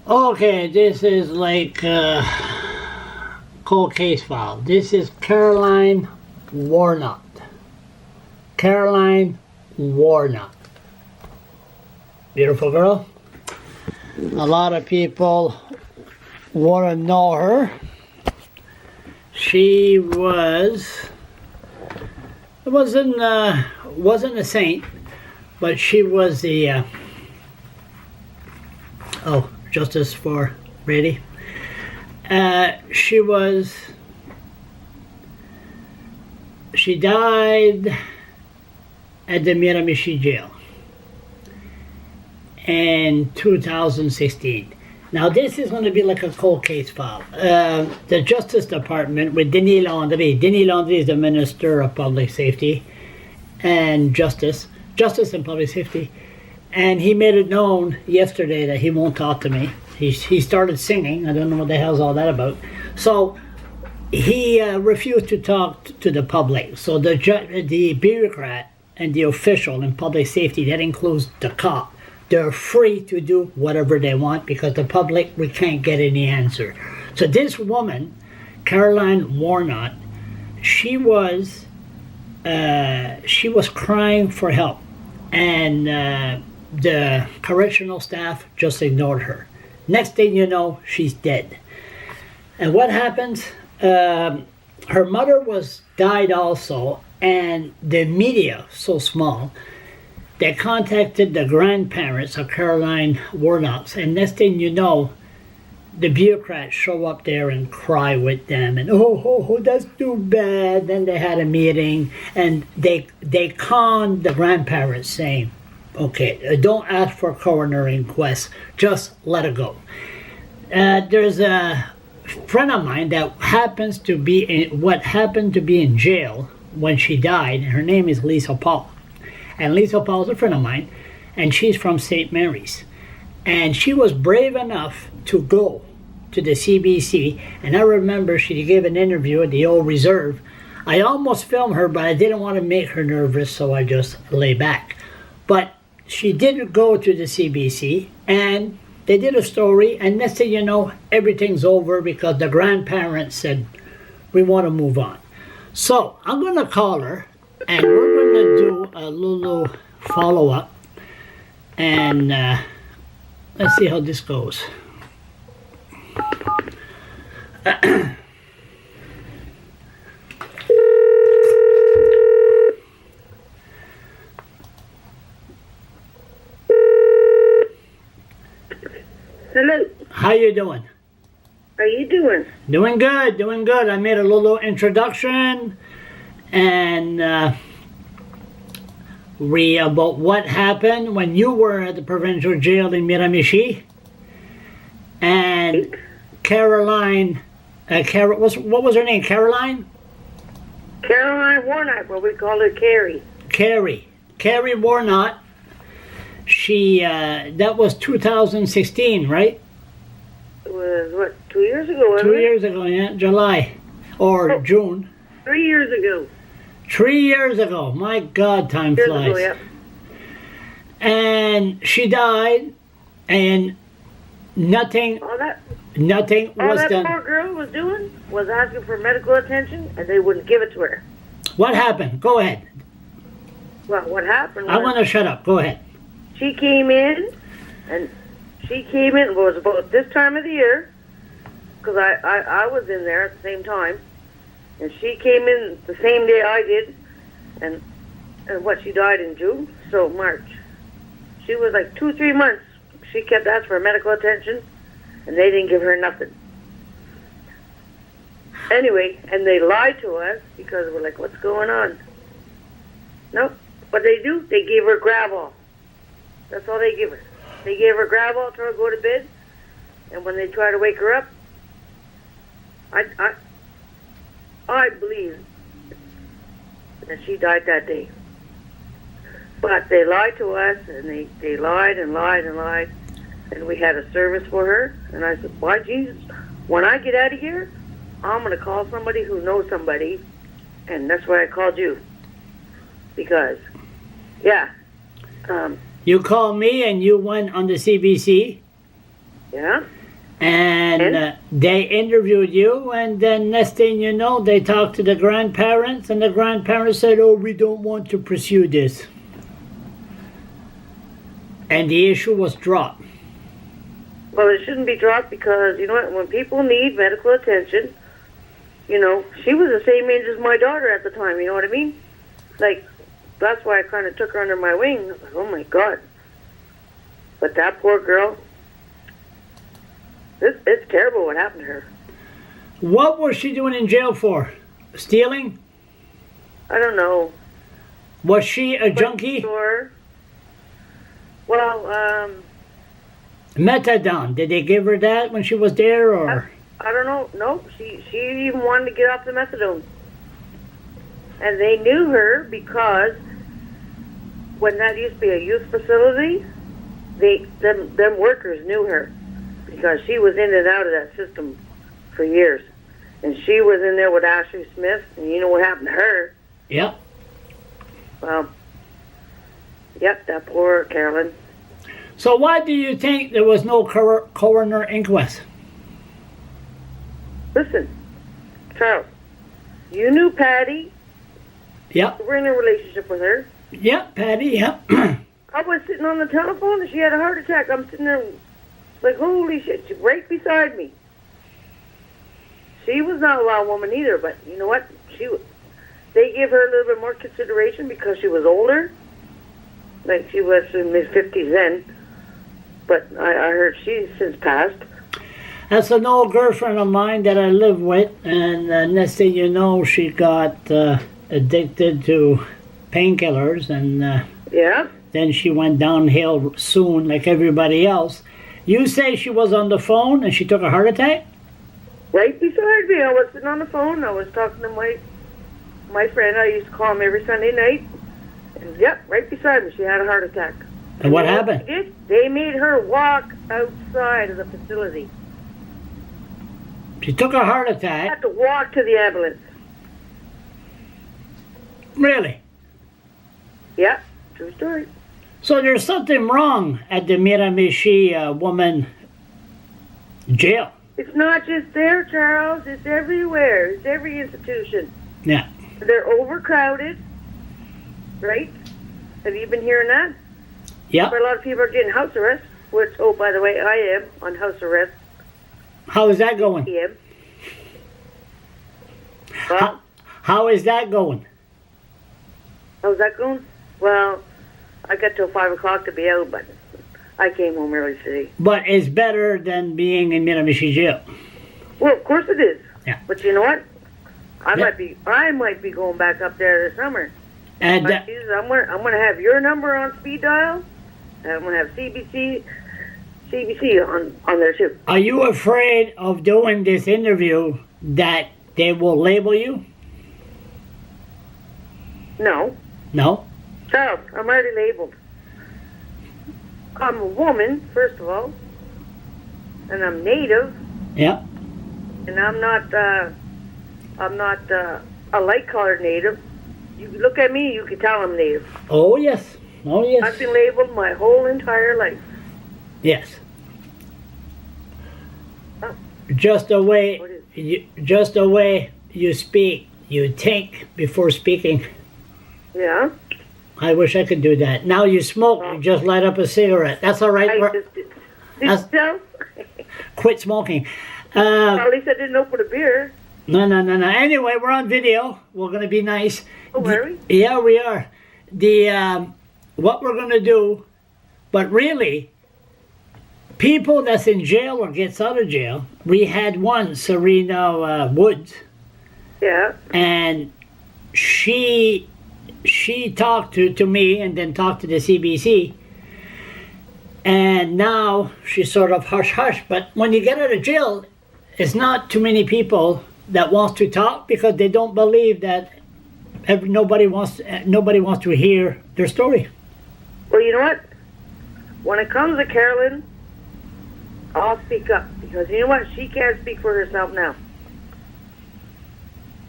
Okay, this is like cold case file. This is Carolyn Warnock. Carolyn Warnock. Beautiful girl. A lot of people want to know her. She wasn't a saint, but she was the justice for Brady. She died at the Miramichi jail in 2016. Now this is going to be like a cold case file. The Justice Department with Denis Landry. Denis Landry is the Minister of Public Safety and Justice and Public Safety. And he made it known yesterday that he won't talk to me. He started singing. I don't know what the hell's all that about. So he refused to talk to the public. So the bureaucrat and the official in public safety, that includes the cop, they're free to do whatever they want because the public, we can't get any answer. So this woman, Carolyn Warnock, she was crying for help, and the correctional staff just ignored her. Next thing you know, she's dead. And what happens? Her mother died also, and the media, so small, they contacted the grandparents of Carolyn Warnock, and next thing you know, the bureaucrats show up there and cry with them, and oh, that's too bad. Then they had a meeting, and they conned the grandparents, saying, okay, don't ask for a coroner inquest, just let it go. There's a friend of mine that happened to be in jail when she died, and her name is Lisa Paul. And Lisa Paul is a friend of mine, and she's from St. Mary's. And she was brave enough to go to the CBC, and I remember she gave an interview at the old reserve. I almost filmed her, but I didn't want to make her nervous, so I just lay back. But she did go to the CBC, and they did a story, and next thing you know, everything's over because the grandparents said, we want to move on. So I'm going to call her, and we're going to do a little follow-up, and let's see how this goes. Hello. How you doing? How you doing? Doing good. I made a little introduction, and about what happened when you were at the provincial jail in Miramichi, and Carolyn, what was her name? Carolyn Warnock, what we call her Carrie. Carrie Warnock. She that was 2016, right? It was what, 2 years ago, wasn't it? 2 years ago, yeah, July or June. 3 years ago. 3 years ago. My God, time flies. Ago, yeah. And she died, and nothing All that was poor girl was doing was asking for medical attention, and they wouldn't give it to her. What happened? Go ahead. Well, what happened was... I want to shut up. Go ahead. She came in, it was about this time of the year, because I was in there at the same time, and she came in the same day I did, and she died in June, so March. She was like 2-3 months. She kept asking for medical attention, and they didn't give her nothing. Anyway, and they lied to us, because we're like, what's going on? Nope. What they do, they gave her Gravol. That's all they give her. They gave her Gravol to her go to bed, and when they try to wake her up, I believe that she died that day. But they lied to us, and they lied and lied and lied, and we had a service for her, and I said, why, Jesus, when I get out of here, I'm going to call somebody who knows somebody, and that's why I called you. Because, yeah. You called me and you went on the CBC? Yeah. And they interviewed you, and then next thing you know, they talked to the grandparents, and the grandparents said, "Oh, we don't want to pursue this." And the issue was dropped. Well, it shouldn't be dropped because, you know what, when people need medical attention, you know, she was the same age as my daughter at the time, you know what I mean? Like, that's why I kind of took her under my wing. I was like, oh my God. But that poor girl, it's terrible what happened to her. What was she doing in jail for? Stealing? I don't know. Was she a junkie? Sure. Well, Methadone. Did they give her that when she was there, or? I don't know. No, she even wanted to get off the methadone. And they knew her because when that used to be a youth facility, them workers knew her because she was in and out of that system for years. And she was in there with Ashley Smith, and you know what happened to her. Yep. Well, yep, that poor Carolyn. So why do you think there was no coroner inquest? Listen, Charles, you knew Patty. Yep. You were in a relationship with her. Yep, Patty, yep. I was sitting on the telephone and she had a heart attack. I'm sitting there like, holy shit, she's right beside me. She was not a wild woman either, but you know what? They gave her a little bit more consideration because she was older. Like she was in mid-50s then. But I heard she's since passed. That's an old girlfriend of mine that I live with, and next thing you know, she got addicted to painkillers, and yeah. then she went downhill soon like everybody else. You say she was on the phone and she took a heart attack? Right beside me. I was sitting on the phone. I was talking to my friend. I used to call him every Sunday night. And yep, right beside me. She had a heart attack. And what happened? They made her walk outside of the facility. She took a heart She attack. had to walk to the ambulance. Really? Yeah, true story. So there's something wrong at the Miramichi woman jail. It's not just there, Charles. It's everywhere. It's every institution. Yeah. They're overcrowded, right? Have you been hearing that? Yeah. But a lot of people are getting house arrest, which, oh, by the way, I am on house arrest. How is that going? PM. Well, How is that going? how's that going? Well, I got till 5 o'clock to be out, but I came home early today. But it's better than being in Miramichi jail. Well, of course it is. Yeah. But you know what? I Yeah. might be going back up there this summer. And Jesus, I'm gonna have your number on speed dial, and I'm gonna have CBC on there too. are you afraid of doing this interview that they will label you? No, No? Charles, I'm already labeled. I'm a woman, first of all, and I'm native, Yeah. and I'm not a light-colored native. You look at me, you can tell I'm native. Oh, yes. Oh, I've yes. been labeled my whole entire life. Yes. Oh. Just the way you speak, you think before speaking. Yeah. I wish I could do that. Now you smoke, you just light up a cigarette. That's all right. Did you tell? Quit smoking. Well, at least I didn't open a beer. No. Anyway, we're on video. We're going to be nice. Oh, are we? Yeah, we are. What we're going to do, but really, people that's in jail or gets out of jail, we had one, Serena Woods, Yeah. and she talked to me and then talked to the CBC, and now she's sort of hush-hush. But when you get out of jail, it's not too many people that wants to talk because they don't believe that nobody wants to hear their story. Well, you know what? When it comes to Carolyn, I'll speak up because you know what? She can't speak for herself now.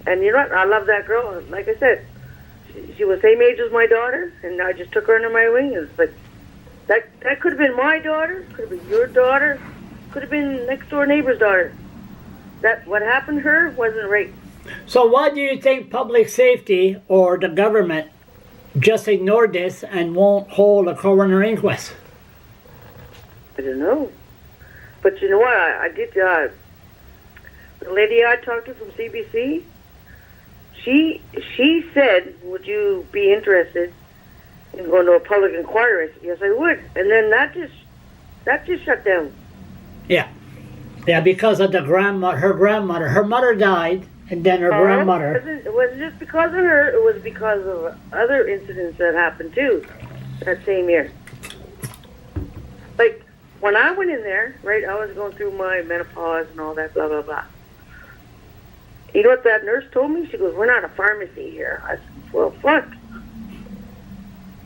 And you know what? I love that girl. Like I said, she was the same age as my daughter, and I just took her under my wing. It's like that could have been my daughter, could have been your daughter. Could have been next door neighbor's daughter. That what happened to her wasn't rape. So why do you think public safety or the government just ignored this and won't hold a coroner inquest? I don't know. But you know what? I did. The lady I talked to from CBC, she said, "Would you be interested in going to a public inquiry?" I said, "Yes, I would." And then that just shut down. Yeah. Yeah, because of her grandmother. Her mother died, and then her grandmother. It wasn't just because of her. It was because of other incidents that happened too that same year. Like when I went in there, right? I was going through my menopause and all that, blah blah blah. You know what that nurse told me? She goes, "We're not a pharmacy here." I said, "Well, fuck.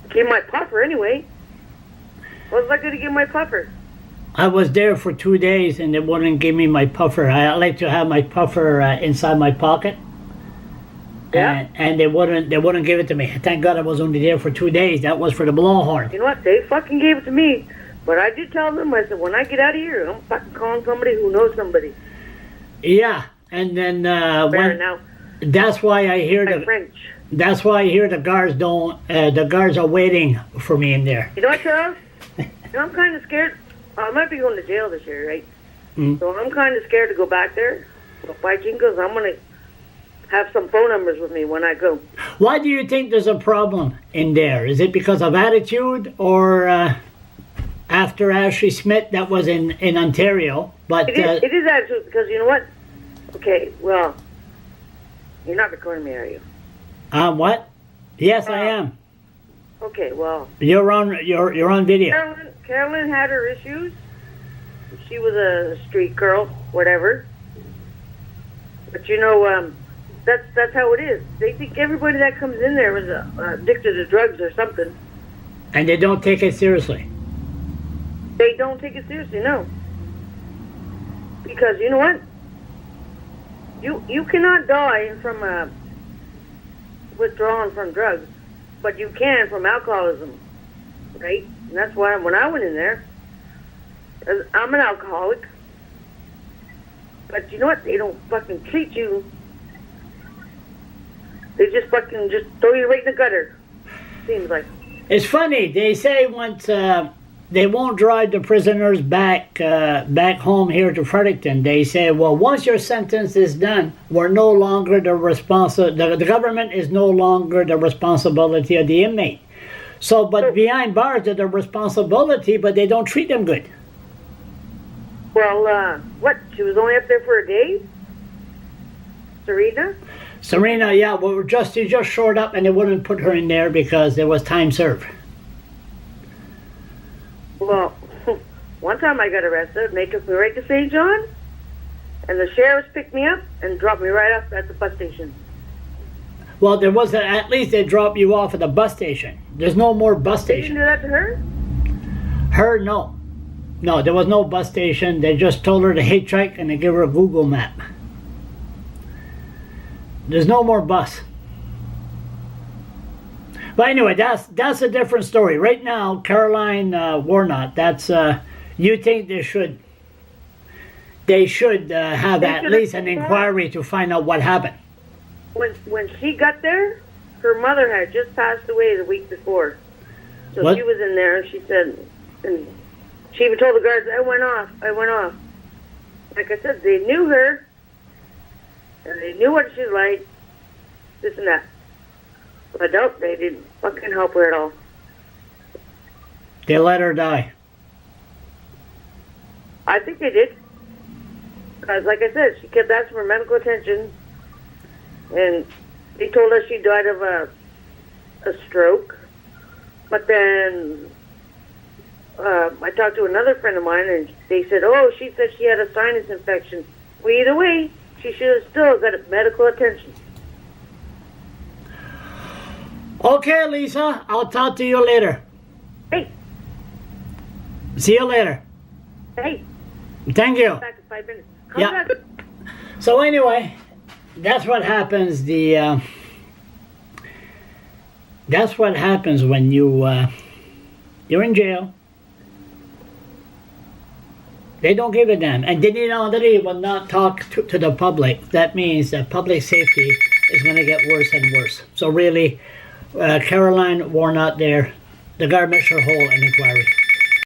Give my puffer anyway. What was I going to give my puffer?" I was there for 2 days and they wouldn't give me my puffer. I like to have my puffer inside my pocket. Yeah. And they wouldn't give it to me. Thank God I was only there for 2 days. That was for the blowhorn. You know what? They fucking gave it to me. But I did tell them, I said, when I get out of here, I'm fucking calling somebody who knows somebody. Yeah. And then now, that's why I hear French. That's why I hear the guards don't. The guards are waiting for me in there. You know what, Charles? I'm kind of scared. I might be going to jail this year, right? Mm. So I'm kind of scared to go back there. If by Jingoes, I'm going to have some phone numbers with me when I go. Why do you think there's a problem in there? Is it because of attitude or after Ashley Smith? That was in Ontario. But it is attitude because you know what? Okay, well, you're not recording me, are you? What? Yes, I am. Okay, well. You're on video. Carolyn had her issues. She was a street girl, whatever. But you know, that's how it is. They think everybody that comes in there was addicted to drugs or something. And they don't take it seriously. They don't take it seriously, no. Because you know what? You cannot die from withdrawing from drugs, but you can from alcoholism, right? And that's why when I went in there, I'm an alcoholic. But you know what? They don't fucking treat you. They just fucking just throw you right in the gutter. Seems like. It's funny. They say once they won't drive the prisoners back home here to Fredericton. They say, well, once your sentence is done, we're no longer the government is no longer the responsibility of the inmate. So, but behind bars, they're the responsibility, but they don't treat them good. Well, what? She was only up there for a day? Serena, yeah, well, she just showed up and they wouldn't put her in there because there was time served. Well, one time I got arrested and they took me right to St. John and the sheriffs picked me up and dropped me right off at the bus station. Well, there was at least they drop you off at the bus station. There's no more bus station. They didn't do that to her? Her, no. No, there was no bus station. They just told her to hitchhike and they gave her a Google map. There's no more bus. But anyway, that's a different story. Right now, Carolyn Warnock, that's you think they should have at least an inquiry to find out what happened. When she got there, her mother had just passed away the week before. So what? She was in there and she said, and she even told the guards, I went off. Like I said, they knew her, and they knew what she's like, this and that. But nope, they didn't fucking help her at all. They let her die. I think they did. Because like I said, she kept asking for medical attention, and they told us she died of a stroke. But then I talked to another friend of mine, and they said, oh, she said she had a sinus infection. Well, either way, she should have still got medical attention. Okay, Lisa, I'll talk to you later. Hey. See you later. Hey. Thank you. Back in 5 minutes. Yeah. So anyway, that's what happens. That's what happens when you're in jail. They don't give a damn. And they will not talk to the public. That means that public safety is going to get worse and worse. So really, Carolyn Warnock there, the government should hold an inquiry.